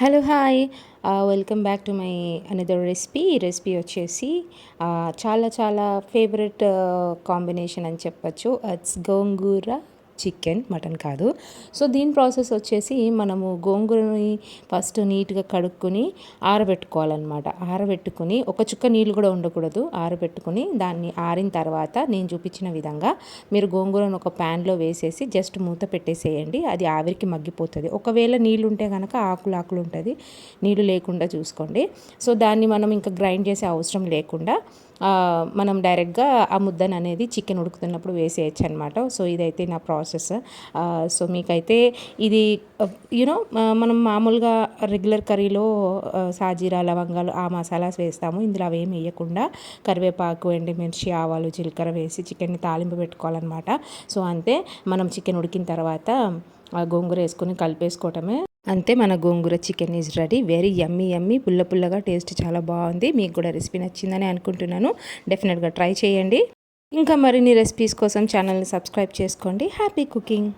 Hello hi welcome back to my another recipe. ఈ recipe వచ్చేసి చాలా చాలా ఫేవరెట్ కాంబినేషన్ అని చెప్పచ్చు. ఇట్స్ గోంగూర చికెన్, మటన్ కాదు. సో దీని ప్రాసెస్ వచ్చేసి మనము గోంగూరని ఫస్ట్ నీట్గా కడుక్కొని ఆరబెట్టుకోవాలన్నమాట. ఆరబెట్టుకుని ఒక చుక్క నీళ్ళు కూడా ఉండకూడదు. ఆరబెట్టుకుని దాన్ని ఆరిన తర్వాత నేను చూపించిన విధంగా మీరు గోంగూరను ఒక ప్యాన్లో వేసేసి జస్ట్ మూత పెట్టేసేయండి. అది ఆవిరికి మగ్గిపోతుంది. ఒకవేళ నీళ్ళు ఉంటే కనుక ఆకులు ఆకులు ఉంటుంది, నీళ్ళు లేకుండా చూసుకోండి. సో దాన్ని మనం ఇంకా గ్రైండ్ చేసే అవసరం లేకుండా మనం డైరెక్ట్గా ఆ ముద్దను అనేది చికెన్ ఉడుకుతున్నప్పుడు వేసేయచ్చు అనమాట. సో ఇదైతే నా ప్రాసెస్. సో మీకైతే ఇది యూనో మనం మామూలుగా రెగ్యులర్ కర్రీలో సాజీరా, లవంగాలు ఆ మసాలాస్ వేస్తాము. ఇందులో అవేమి వేయకుండా కరివేపాకు, ఎండుమిర్చి, ఆవాలు, జీలకర్ర వేసి చికెన్ని తాలింపు పెట్టుకోవాలన్నమాట. సో అంతే, మనం చికెన్ ఉడికిన తర్వాత గోంగూర వేసుకొని కలిపేసుకోవటమే. అంతే, మన gongura chicken is ready. Very yummy yummy, పుల్ల పుల్లగా, టేస్ట్ చాలా బాగుంది. మీకు కూడా రెసిపీ నచ్చిందని అనుకుంటున్నాను. డెఫినెట్గా ట్రై చేయండి. ఇంకా మరిన్ని రెసిపీస్ కోసం ఛానల్ని సబ్స్క్రైబ్ చేసుకోండి. Happy cooking.